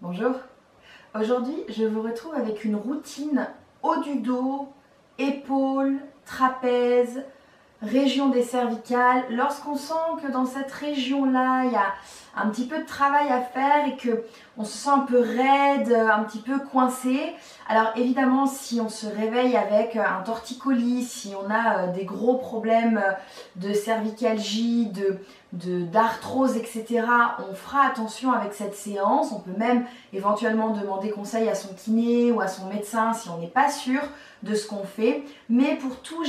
Bonjour. Aujourd'hui, je vous retrouve avec une routine haut du dos, épaules, trapèzes, région des cervicales. Lorsqu'on sent que dans cette région-là, il y a un petit peu de travail à faire et qu'on se sent un peu raide, un petit peu coincé. Alors évidemment, si on se réveille avec un torticolis, si on a des gros problèmes de cervicalgie, d'arthrose, etc., on fera attention avec cette séance. On peut même éventuellement demander conseil à son kiné ou à son médecin si on n'est pas sûr de ce qu'on fait. Mais pour tous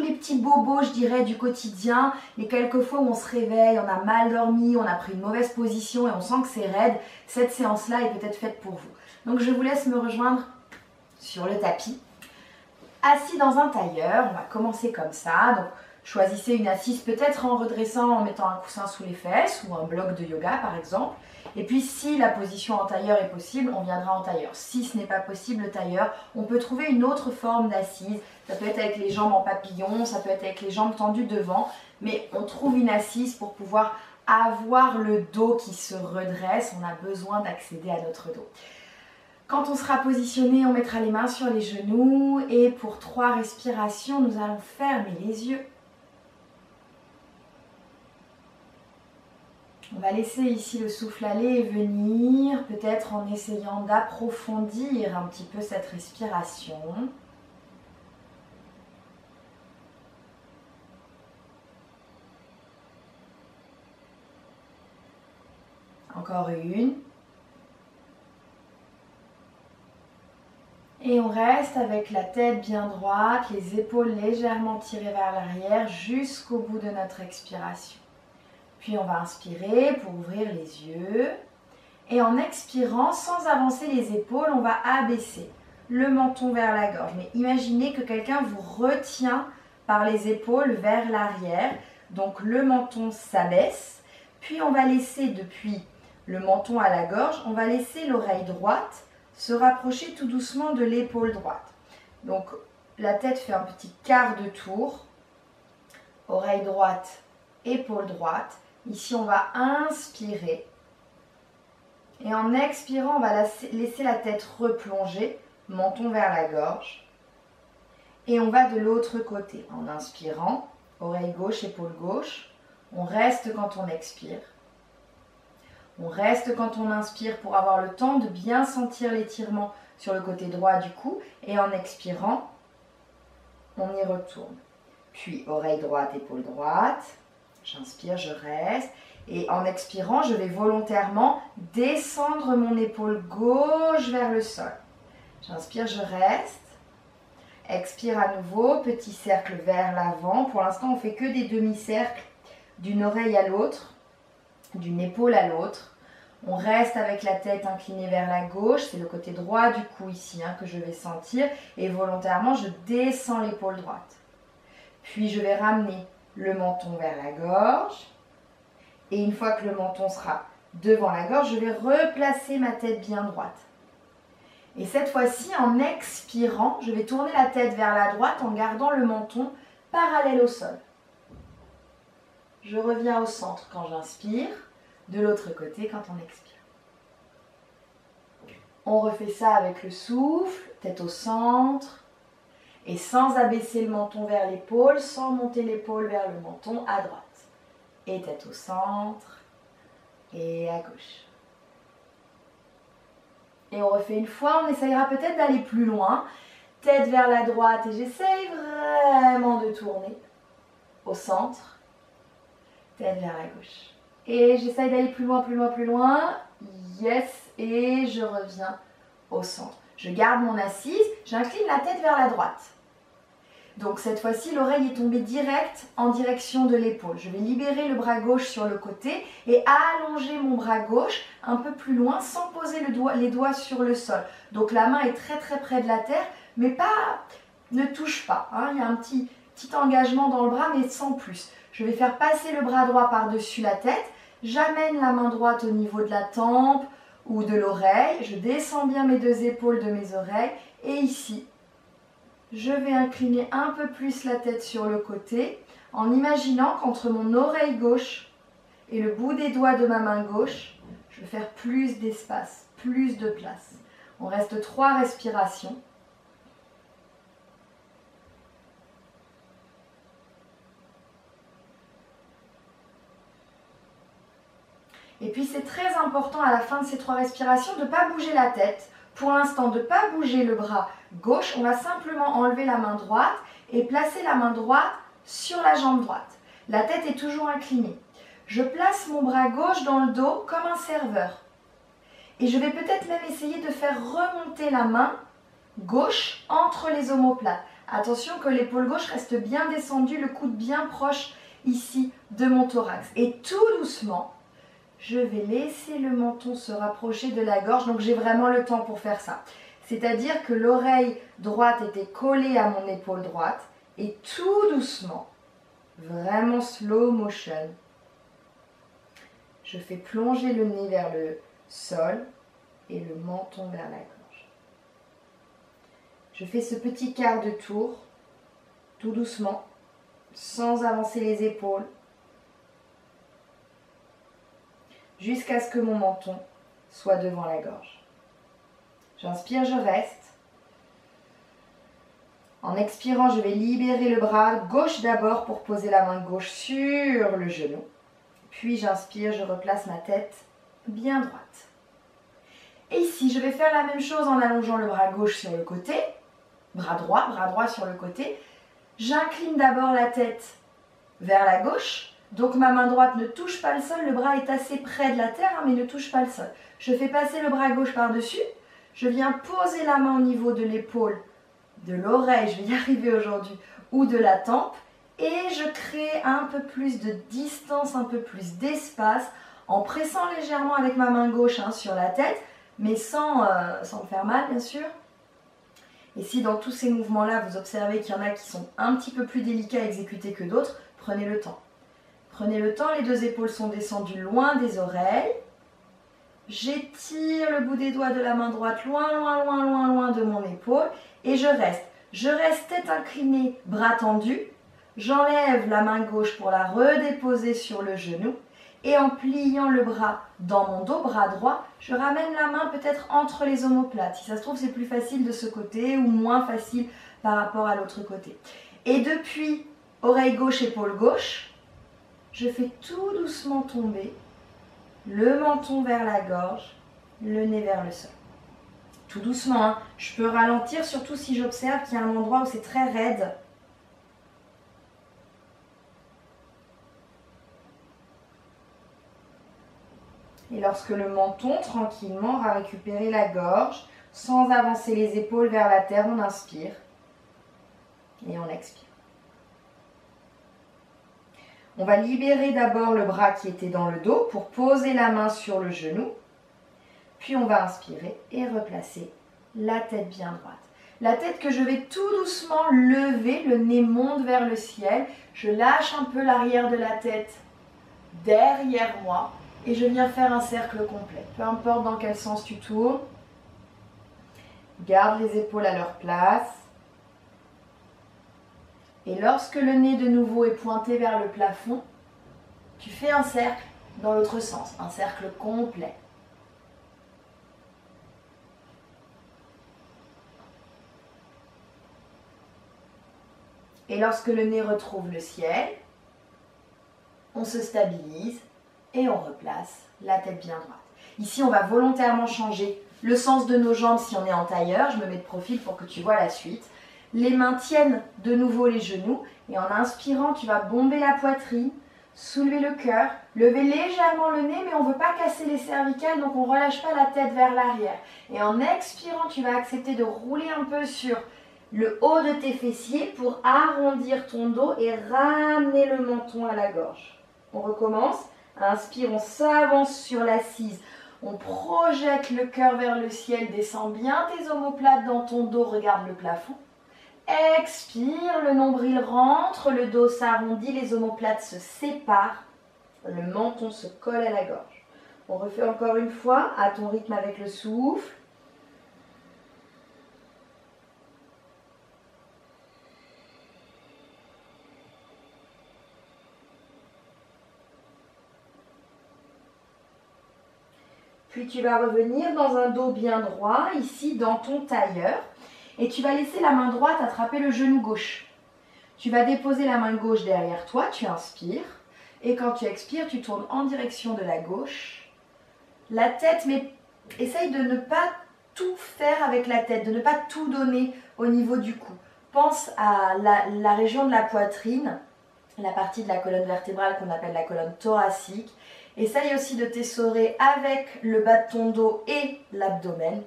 les petits bobos, je dirais, du quotidien, les quelques fois où on se réveille, on a mal dormi, on a pris une mauvaise position et on sent que c'est raide, cette séance-là est peut-être faite pour vous. Donc je vous laisse me rejoindre sur le tapis. Assis dans un tailleur, on va commencer comme ça. Donc choisissez une assise peut-être en redressant, en mettant un coussin sous les fesses ou un bloc de yoga par exemple. Et puis si la position en tailleur est possible, on viendra en tailleur. Si ce n'est pas possible, le tailleur, on peut trouver une autre forme d'assise. Ça peut être avec les jambes en papillon, ça peut être avec les jambes tendues devant, mais on trouve une assise pour pouvoir avoir le dos qui se redresse. On a besoin d'accéder à notre dos. Quand on sera positionné, on mettra les mains sur les genoux et pour 3 respirations, nous allons fermer les yeux. On va laisser ici le souffle aller et venir, peut-être en essayant d'approfondir un petit peu cette respiration. Encore une. Et on reste avec la tête bien droite, les épaules légèrement tirées vers l'arrière jusqu'au bout de notre expiration. Puis on va inspirer pour ouvrir les yeux. Et en expirant, sans avancer les épaules, on va abaisser le menton vers la gorge. Mais imaginez que quelqu'un vous retient par les épaules vers l'arrière. Donc le menton s'abaisse. Puis on va laisser depuis le menton à la gorge, on va laisser l'oreille droite se rapprocher tout doucement de l'épaule droite. Donc la tête fait un petit quart de tour. Oreille droite, épaule droite. Ici, on va inspirer. Et en expirant, on va laisser la tête replonger, menton vers la gorge. Et on va de l'autre côté. En inspirant, oreille gauche, épaule gauche. On reste quand on expire. On reste quand on inspire pour avoir le temps de bien sentir l'étirement sur le côté droit du cou. Et en expirant, on y retourne. Puis, oreille droite, épaule droite. J'inspire, je reste. Et en expirant, je vais volontairement descendre mon épaule gauche vers le sol. J'inspire, je reste. Expire à nouveau, petit cercle vers l'avant. Pour l'instant, on ne fait que des demi-cercles d'une oreille à l'autre, d'une épaule à l'autre. On reste avec la tête inclinée vers la gauche. C'est le côté droit du cou ici que je vais sentir. Et volontairement, je descends l'épaule droite. Puis, je vais ramener le menton vers la gorge. Et une fois que le menton sera devant la gorge, je vais replacer ma tête bien droite. Et cette fois-ci, en expirant, je vais tourner la tête vers la droite en gardant le menton parallèle au sol. Je reviens au centre quand j'inspire, de l'autre côté quand on expire. On refait ça avec le souffle, tête au centre. Et sans abaisser le menton vers l'épaule, sans monter l'épaule vers le menton à droite. Et tête au centre et à gauche. Et on refait une fois, on essayera peut-être d'aller plus loin. Tête vers la droite et j'essaye vraiment de tourner au centre. Tête vers la gauche. Et j'essaye d'aller plus loin, plus loin, plus loin. Yes, et je reviens au centre. Je garde mon assise, j'incline la tête vers la droite. Donc cette fois-ci, l'oreille est tombée direct en direction de l'épaule. Je vais libérer le bras gauche sur le côté et allonger mon bras gauche un peu plus loin sans poser les doigts sur le sol. Donc la main est très très près de la terre, mais ne touche pas. Il y a un petit engagement dans le bras, mais sans plus. Je vais faire passer le bras droit par-dessus la tête. J'amène la main droite au niveau de la tempe ou de l'oreille. Je descends bien mes 2 épaules de mes oreilles. Et ici, je vais incliner un peu plus la tête sur le côté en imaginant qu'entre mon oreille gauche et le bout des doigts de ma main gauche, je vais faire plus d'espace, plus de place. On reste 3 respirations. Et puis c'est très important à la fin de ces 3 respirations de ne pas bouger la tête. Pour l'instant, de ne pas bouger le bras gauche, on va simplement enlever la main droite et placer la main droite sur la jambe droite. La tête est toujours inclinée. Je place mon bras gauche dans le dos comme un serveur. Et je vais peut-être même essayer de faire remonter la main gauche entre les omoplates. Attention que l'épaule gauche reste bien descendue, le coude bien proche ici de mon thorax. Et tout doucement, je vais laisser le menton se rapprocher de la gorge. Donc j'ai vraiment le temps pour faire ça. C'est-à-dire que l'oreille droite était collée à mon épaule droite. Et tout doucement, vraiment slow motion, je fais plonger le nez vers le sol et le menton vers la gorge. Je fais ce petit quart de tour, tout doucement, sans avancer les épaules, jusqu'à ce que mon menton soit devant la gorge. J'inspire, je reste. En expirant, je vais libérer le bras gauche d'abord pour poser la main gauche sur le genou. Puis j'inspire, je replace ma tête bien droite. Et ici, je vais faire la même chose en allongeant le bras gauche sur le côté, bras droit sur le côté. J'incline d'abord la tête vers la gauche, donc ma main droite ne touche pas le sol, le bras est assez près de la terre, mais ne touche pas le sol. Je fais passer le bras gauche par-dessus, je viens poser la main au niveau de l'épaule, de l'oreille, je vais y arriver aujourd'hui, ou de la tempe, et je crée un peu plus de distance, un peu plus d'espace, en pressant légèrement avec ma main gauche sur la tête, mais sans me faire mal bien sûr. Et si dans tous ces mouvements-là, vous observez qu'il y en a qui sont un petit peu plus délicats à exécuter que d'autres, prenez le temps. Prenez le temps, les 2 épaules sont descendues loin des oreilles. J'étire le bout des doigts de la main droite loin de mon épaule et je reste. Je reste tête inclinée, bras tendus. J'enlève la main gauche pour la redéposer sur le genou. Et en pliant le bras dans mon dos, bras droit, je ramène la main peut-être entre les omoplates. Si ça se trouve, c'est plus facile de ce côté ou moins facile par rapport à l'autre côté. Et depuis oreille gauche, épaule gauche, je fais tout doucement tomber le menton vers la gorge, le nez vers le sol. Tout doucement, je peux ralentir, surtout si j'observe qu'il y a un endroit où c'est très raide. Et lorsque le menton, tranquillement, aura récupéré la gorge, sans avancer les épaules vers la terre, on inspire et on expire. On va libérer d'abord le bras qui était dans le dos pour poser la main sur le genou. Puis on va inspirer et replacer la tête bien droite. La tête que je vais tout doucement lever, le nez monte vers le ciel. Je lâche un peu l'arrière de la tête derrière moi. Et je viens faire un cercle complet. Peu importe dans quel sens tu tournes. Garde les épaules à leur place. Et lorsque le nez de nouveau est pointé vers le plafond, tu fais un cercle dans l'autre sens. Un cercle complet. Et lorsque le nez retrouve le ciel, on se stabilise. Et on replace la tête bien droite. Ici, on va volontairement changer le sens de nos jambes si on est en tailleur. Je me mets de profil pour que tu vois la suite. Les mains tiennent de nouveau les genoux. Et en inspirant, tu vas bomber la poitrine, soulever le cœur, lever légèrement le nez, mais on ne veut pas casser les cervicales, donc on ne relâche pas la tête vers l'arrière. Et en expirant, tu vas accepter de rouler un peu sur le haut de tes fessiers pour arrondir ton dos et ramener le menton à la gorge. On recommence. Inspire, on s'avance sur l'assise, on projette le cœur vers le ciel, descend bien tes omoplates dans ton dos, regarde le plafond. Expire, le nombril rentre, le dos s'arrondit, les omoplates se séparent, le menton se colle à la gorge. On refait encore une fois, à ton rythme avec le souffle. Puis tu vas revenir dans un dos bien droit, ici dans ton tailleur. Et tu vas laisser la main droite attraper le genou gauche. Tu vas déposer la main gauche derrière toi, tu inspires. Et quand tu expires, tu tournes en direction de la gauche. La tête, mais essaye de ne pas tout faire avec la tête, de ne pas tout donner au niveau du cou. Pense à la région de la poitrine, la partie de la colonne vertébrale qu'on appelle la colonne thoracique. Essaye aussi de t'essorer avec le bas de ton dos et l'abdomen.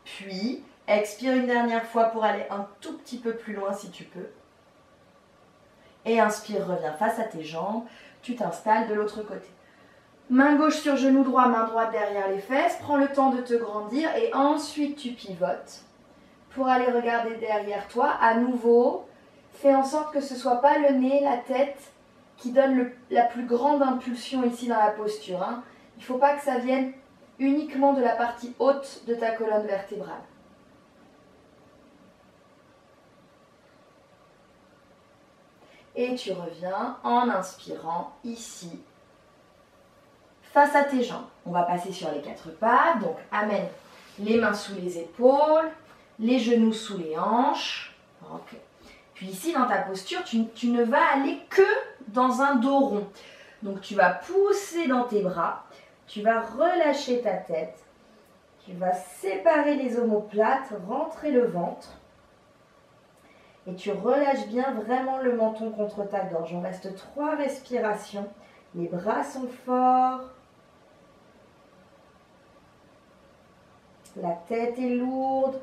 Puis, expire une dernière fois pour aller un tout petit peu plus loin si tu peux. Et inspire, reviens face à tes jambes. Tu t'installes de l'autre côté. Main gauche sur genou droit, main droite derrière les fesses. Prends le temps de te grandir et ensuite tu pivotes pour aller regarder derrière toi. À nouveau, fais en sorte que ce ne soit pas le nez, la tête qui donne la plus grande impulsion ici dans la posture. Il ne faut pas que ça vienne uniquement de la partie haute de ta colonne vertébrale. Et tu reviens en inspirant ici, face à tes jambes. On va passer sur les 4 pattes. Donc, amène les mains sous les épaules, les genoux sous les hanches. Okay. Puis ici, dans ta posture, tu ne vas aller que dans un dos rond. Donc, tu vas pousser dans tes bras. Tu vas relâcher ta tête. Tu vas séparer les omoplates, rentrer le ventre. Et tu relâches bien vraiment le menton contre ta gorge. On reste 3 respirations. Les bras sont forts. La tête est lourde.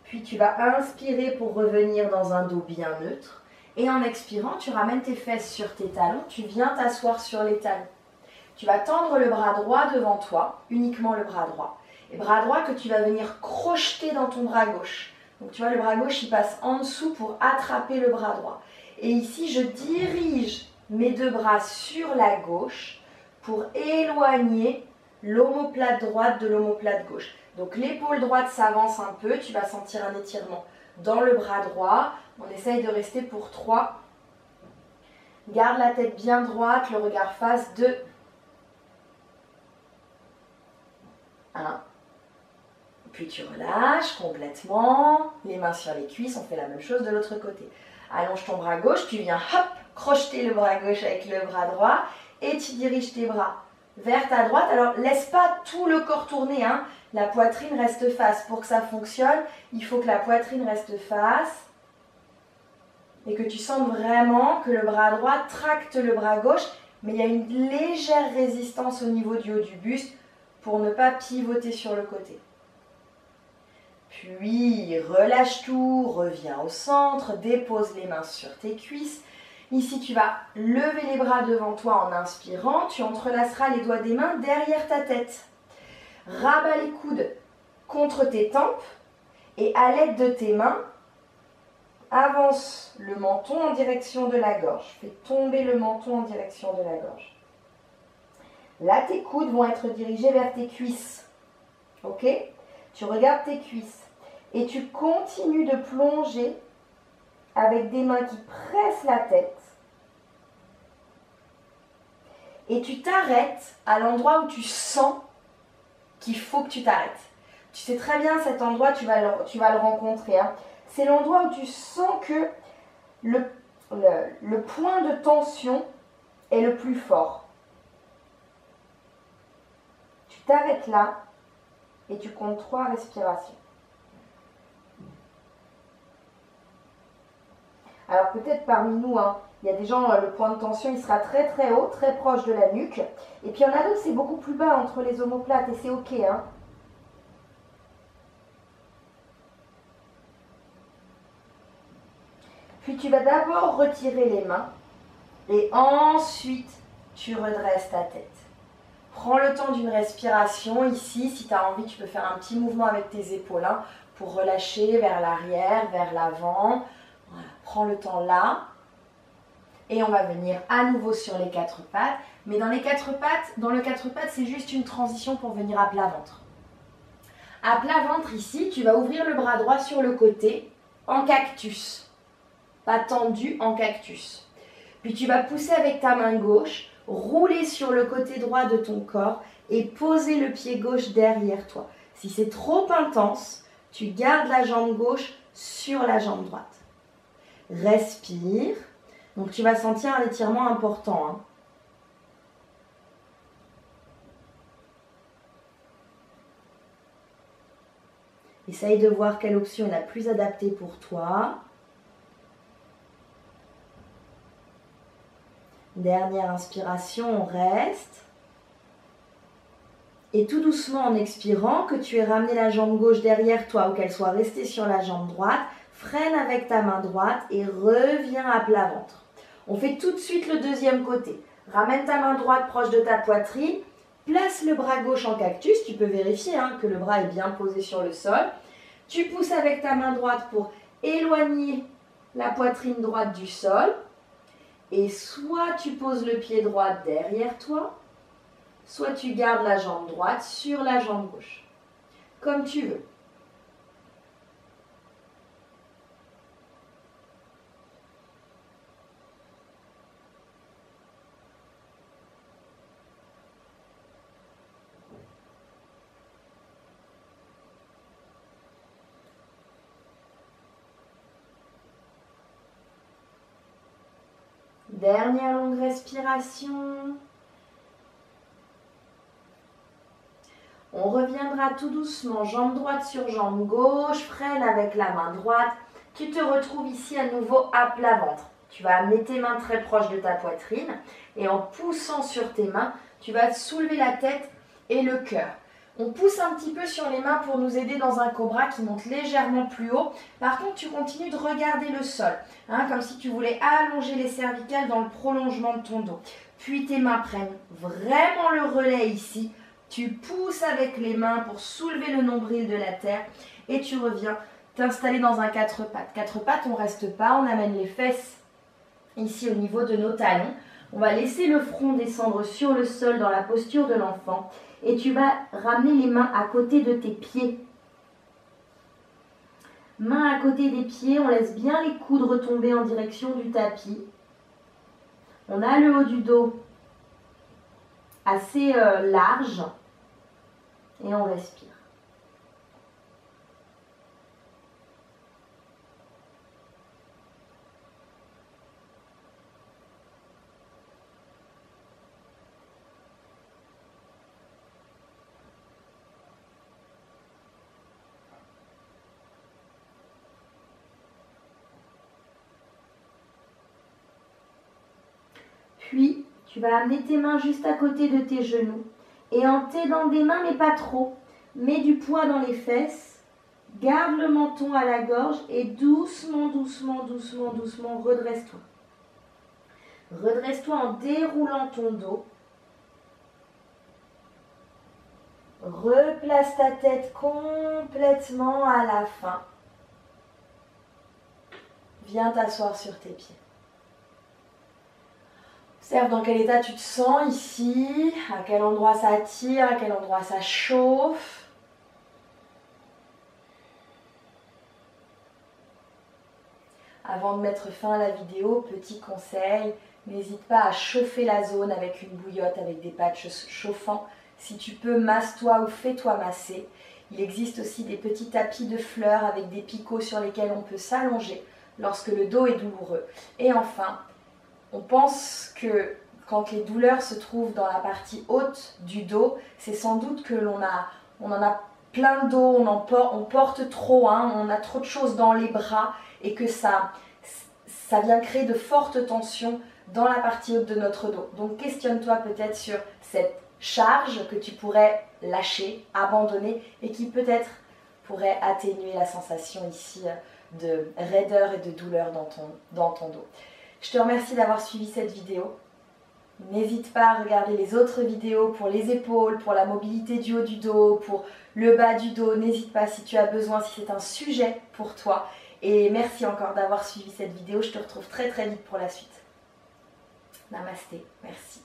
Puis tu vas inspirer pour revenir dans un dos bien neutre. Et en expirant, tu ramènes tes fesses sur tes talons. Tu viens t'asseoir sur les talons. Tu vas tendre le bras droit devant toi, uniquement le bras droit. Et bras droit que tu vas venir crocheter dans ton bras gauche. Donc tu vois, le bras gauche, il passe en dessous pour attraper le bras droit. Et ici, je dirige mes 2 bras sur la gauche pour éloigner l'omoplate droite de l'omoplate gauche. Donc l'épaule droite s'avance un peu, tu vas sentir un étirement dans le bras droit. On essaye de rester pour 3. Garde la tête bien droite, le regard face. 2. 1. Puis tu relâches complètement, les mains sur les cuisses, on fait la même chose de l'autre côté. Allonge ton bras gauche, tu viens hop, crocheter le bras gauche avec le bras droit et tu diriges tes bras vers ta droite. Alors laisse pas tout le corps tourner, la poitrine reste face. Pour que ça fonctionne, il faut que la poitrine reste face et que tu sentes vraiment que le bras droit tracte le bras gauche, mais il y a une légère résistance au niveau du haut du buste pour ne pas pivoter sur le côté. Puis, relâche tout, reviens au centre, dépose les mains sur tes cuisses. Ici, tu vas lever les bras devant toi en inspirant. Tu entrelaceras les doigts des mains derrière ta tête. Rabats les coudes contre tes tempes et à l'aide de tes mains, avance le menton en direction de la gorge. Fais tomber le menton en direction de la gorge. Là, tes coudes vont être dirigés vers tes cuisses. Ok ? Tu regardes tes cuisses. Et tu continues de plonger avec des mains qui pressent la tête. Et tu t'arrêtes à l'endroit où tu sens qu'il faut que tu t'arrêtes. Tu sais très bien cet endroit, tu vas le rencontrer. C'est l'endroit où tu sens que le point de tension est le plus fort. Tu t'arrêtes là et tu comptes 3 respirations. Alors peut-être parmi nous, il y a des gens, le point de tension, il sera très très haut, très proche de la nuque. Et puis il y en a d'autres, c'est beaucoup plus bas entre les omoplates et c'est ok. Puis tu vas d'abord retirer les mains et ensuite tu redresses ta tête. Prends le temps d'une respiration ici. Si tu as envie, tu peux faire un petit mouvement avec tes épaules pour relâcher vers l'arrière, vers l'avant. Voilà, prends le temps là. Et on va venir à nouveau sur les 4 pattes. Mais dans le 4 pattes, c'est juste une transition pour venir à plat ventre. À plat ventre ici, tu vas ouvrir le bras droit sur le côté en cactus. Pas tendu, en cactus. Puis tu vas pousser avec ta main gauche rouler sur le côté droit de ton corps et poser le pied gauche derrière toi. Si c'est trop intense, tu gardes la jambe gauche sur la jambe droite. Respire. Donc tu vas sentir un étirement important, hein. Essaye de voir quelle option est la plus adaptée pour toi. Dernière inspiration, on reste. Et tout doucement en expirant, que tu aies ramené la jambe gauche derrière toi ou qu'elle soit restée sur la jambe droite, freine avec ta main droite et reviens à plat ventre. On fait tout de suite le deuxième côté. Ramène ta main droite proche de ta poitrine. Place le bras gauche en cactus, tu peux vérifier que le bras est bien posé sur le sol. Tu pousses avec ta main droite pour éloigner la poitrine droite du sol. Et soit tu poses le pied droit derrière toi, soit tu gardes la jambe droite sur la jambe gauche. Comme tu veux. Dernière longue respiration. On reviendra tout doucement, jambe droite sur jambe gauche, freine avec la main droite. Tu te retrouves ici à nouveau à plat ventre. Tu vas amener tes mains très proches de ta poitrine et en poussant sur tes mains, tu vas soulever la tête et le cœur. On pousse un petit peu sur les mains pour nous aider dans un cobra qui monte légèrement plus haut. Par contre, tu continues de regarder le sol, comme si tu voulais allonger les cervicales dans le prolongement de ton dos. Puis tes mains prennent vraiment le relais ici. Tu pousses avec les mains pour soulever le nombril de la terre et tu reviens t'installer dans un quatre pattes. Quatre pattes, on ne reste pas, on amène les fesses ici au niveau de nos talons. On va laisser le front descendre sur le sol dans la posture de l'enfant et tu vas ramener les mains à côté de tes pieds. Mains à côté des pieds, on laisse bien les coudes retomber en direction du tapis. On a le haut du dos assez large et on respire. Puis, tu vas amener tes mains juste à côté de tes genoux et en t'aidant des mains, mais pas trop. Mets du poids dans les fesses, garde le menton à la gorge et doucement, doucement, doucement, doucement, redresse-toi. Redresse-toi en déroulant ton dos. Replace ta tête complètement à la fin. Viens t'asseoir sur tes pieds. Observe dans quel état tu te sens ici, à quel endroit ça tire, à quel endroit ça chauffe. Avant de mettre fin à la vidéo, petit conseil, n'hésite pas à chauffer la zone avec une bouillotte, avec des patchs chauffants. Si tu peux, masse-toi ou fais-toi masser. Il existe aussi des petits tapis de fleurs avec des picots sur lesquels on peut s'allonger lorsque le dos est douloureux. Et enfin, on pense que quand les douleurs se trouvent dans la partie haute du dos, c'est sans doute que on en a plein le dos, on porte trop, on a trop de choses dans les bras et que ça vient créer de fortes tensions dans la partie haute de notre dos. Donc questionne-toi peut-être sur cette charge que tu pourrais lâcher, abandonner et qui peut-être pourrait atténuer la sensation ici de raideur et de douleur dans ton dos. Je te remercie d'avoir suivi cette vidéo. N'hésite pas à regarder les autres vidéos pour les épaules, pour la mobilité du haut du dos, pour le bas du dos. N'hésite pas si tu as besoin, si c'est un sujet pour toi. Et merci encore d'avoir suivi cette vidéo. Je te retrouve très très vite pour la suite. Namasté, merci.